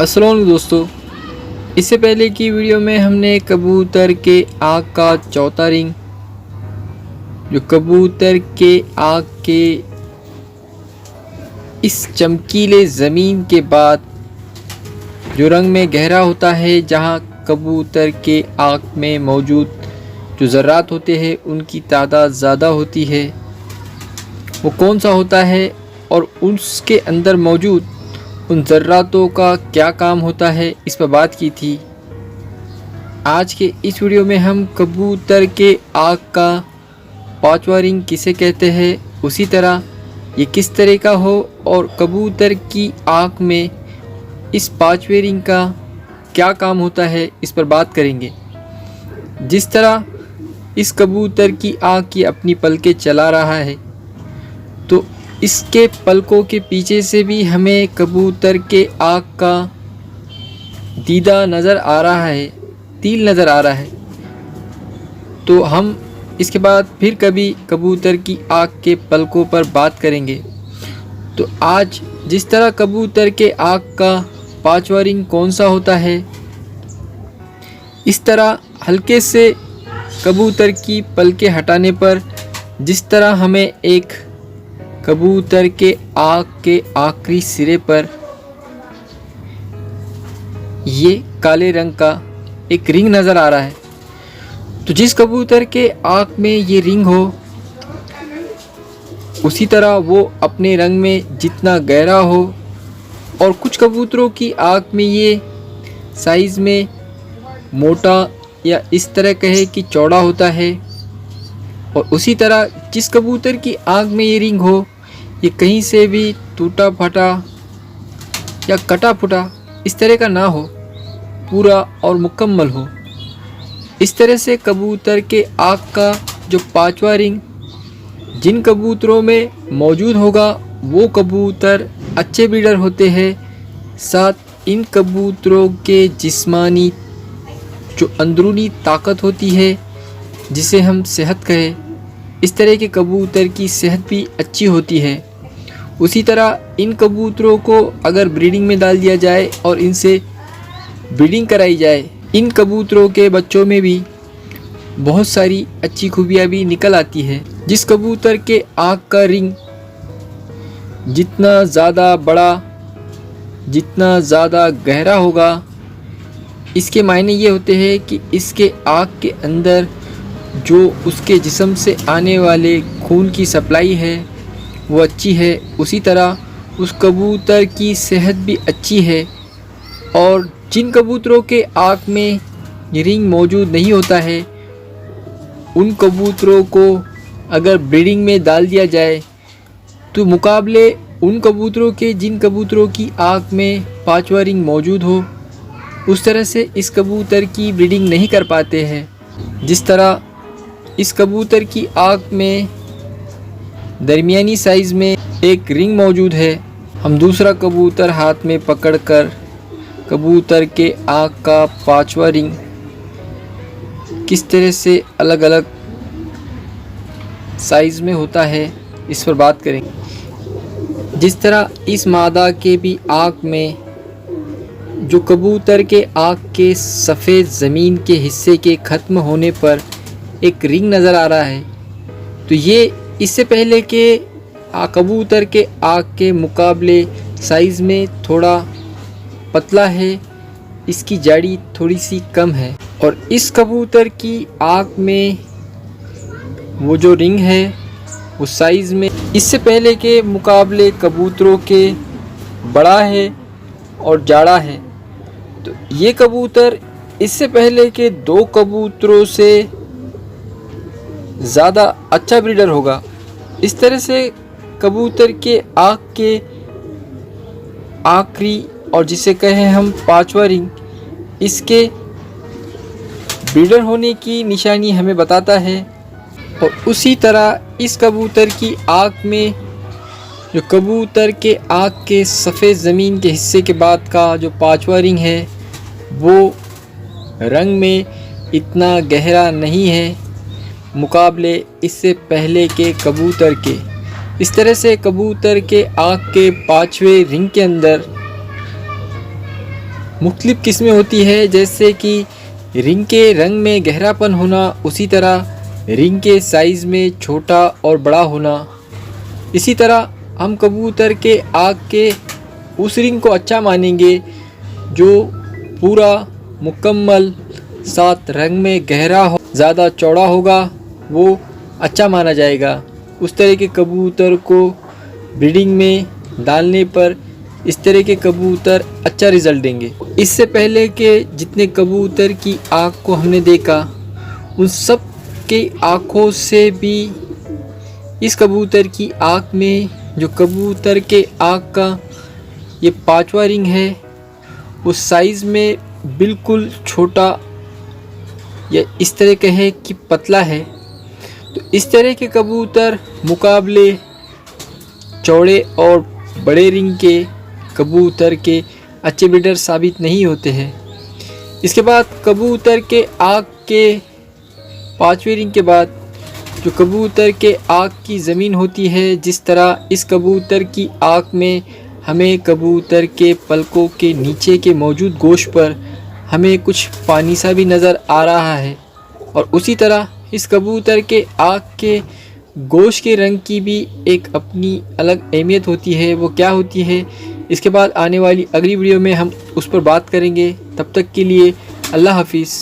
अस्सलाम वालेकुम दोस्तों। इससे पहले की वीडियो में हमने कबूतर के आँख का चौथा रिंग, जो कबूतर के आँख के इस चमकीले ज़मीन के बाद जो रंग में गहरा होता है, जहाँ कबूतर के आँख में मौजूद जो ज़र्रात होते हैं उनकी तादाद ज़्यादा होती है, वो कौन सा होता है और उसके अंदर मौजूद उन ज़र्रातों का क्या काम होता है, इस पर बात की थी। आज के इस वीडियो में हम कबूतर के आँख का पांचवा रिंग किसे कहते हैं, उसी तरह ये किस तरह का हो और कबूतर की आँख में इस पांचवें रिंग का क्या काम होता है, इस पर बात करेंगे। जिस तरह इस कबूतर की आँख की अपनी पलकें चला रहा है, तो इसके पलकों के पीछे से भी हमें कबूतर के आँख का दीदा नज़र आ रहा है, तिल नज़र आ रहा है। तो हम इसके बाद फिर कभी कबूतर की आँख के पलकों पर बात करेंगे। तो आज जिस तरह कबूतर के आँख का पांचवा रिंग कौन सा होता है, इस तरह हल्के से कबूतर की पलकें हटाने पर जिस तरह हमें एक कबूतर के आँख के आखिरी सिरे पर ये काले रंग का एक रिंग नज़र आ रहा है, तो जिस कबूतर के आँख में ये रिंग हो, उसी तरह वो अपने रंग में जितना गहरा हो, और कुछ कबूतरों की आँख में ये साइज़ में मोटा या इस तरह कहे कि चौड़ा होता है, और उसी तरह जिस कबूतर की आँख में ये रिंग हो, ये कहीं से भी टूटा फटा या कटा फुटा इस तरह का ना हो, पूरा और मुकम्मल हो। इस तरह से कबूतर के आँख का जो पांचवा रिंग जिन कबूतरों में मौजूद होगा, वो कबूतर अच्छे ब्रीडर होते हैं। साथ इन कबूतरों के जिस्मानी जो अंदरूनी ताकत होती है, जिसे हम सेहत कहें, इस तरह के कबूतर की सेहत भी अच्छी होती है। उसी तरह इन कबूतरों को अगर ब्रीडिंग में डाल दिया जाए और इनसे ब्रीडिंग कराई जाए, इन कबूतरों के बच्चों में भी बहुत सारी अच्छी खूबियाँ भी निकल आती है। जिस कबूतर के आँख का रिंग जितना ज़्यादा बड़ा, जितना ज़्यादा गहरा होगा, इसके मायने ये होते हैं कि इसके आँख के अंदर जो उसके जिस्म से आने वाले खून की सप्लाई है वो अच्छी है। उसी तरह उस कबूतर की सेहत भी अच्छी है। और जिन कबूतरों के आँख में ये रिंग मौजूद नहीं होता है, उन कबूतरों को अगर ब्रीडिंग में डाल दिया जाए, तो मुकाबले उन कबूतरों के जिन कबूतरों की आँख में पांचवा रिंग मौजूद हो, उस तरह से इस कबूतर की ब्रीडिंग नहीं कर पाते हैं। जिस तरह इस कबूतर की आँख में दरमियानी साइज़ में एक रिंग मौजूद है, हम दूसरा कबूतर हाथ में पकड़कर कबूतर के आँख का पांचवा रिंग किस तरह से अलग अलग साइज़ में होता है, इस पर बात करेंगे। जिस तरह इस मादा के भी आँख में जो कबूतर के आँख के सफ़ेद ज़मीन के हिस्से के ख़त्म होने पर एक रिंग नज़र आ रहा है, तो ये इससे पहले के कबूतर के आँख के मुकाबले साइज़ में थोड़ा पतला है, इसकी जाड़ी थोड़ी सी कम है। और इस कबूतर की आँख में वो जो रिंग है वो साइज़ में इससे पहले के मुकाबले कबूतरों के बड़ा है और जाड़ा है। तो ये कबूतर इससे पहले के दो कबूतरों से ज़्यादा अच्छा ब्रीडर होगा। इस तरह से कबूतर के आँख के आखिरी और जिसे कहें हम पांचवा रिंग, इसके ब्रीडर होने की निशानी हमें बताता है। और उसी तरह इस कबूतर की आँख में जो कबूतर के आँख के सफ़ेद ज़मीन के हिस्से के बाद का जो पांचवा रिंग है, वो रंग में इतना गहरा नहीं है मुकाबले इससे पहले के कबूतर के। इस तरह से कबूतर के आँख के पांचवें रिंग के अंदर मुख्तलिफ़ किस्में होती है, जैसे कि रिंग के रंग में गहरापन होना, उसी तरह रिंग के साइज़ में छोटा और बड़ा होना। इसी तरह हम कबूतर के आँख के उस रिंग को अच्छा मानेंगे जो पूरा मुकम्मल साथ रंग में गहरा हो, ज़्यादा चौड़ा होगा, वो अच्छा माना जाएगा। उस तरह के कबूतर को ब्रीडिंग में डालने पर इस तरह के कबूतर अच्छा रिज़ल्ट देंगे। इससे पहले के जितने कबूतर की आँख को हमने देखा, उन सब के आँखों से भी इस कबूतर की आँख में, जो कबूतर के आँख का ये 5वां रिंग है, उस साइज़ में बिल्कुल छोटा या इस तरह कहें कि पतला है। तो इस तरह के कबूतर मुकाबले चौड़े और बड़े रिंग के कबूतर के अच्छे ब्रीडर साबित नहीं होते हैं। इसके बाद कबूतर के आँख के 5वें रिंग के बाद जो कबूतर के आँख की ज़मीन होती है, जिस तरह इस कबूतर की आँख में हमें कबूतर के पलकों के नीचे के मौजूद गोश्त पर हमें कुछ पानी सा भी नज़र आ रहा है, और उसी तरह इस कबूतर के आँख के गोश्त के रंग की भी एक अपनी अलग अहमियत होती है। वो क्या होती है, इसके बाद आने वाली अगली वीडियो में हम उस पर बात करेंगे। तब तक के लिए अल्लाह हाफिज़।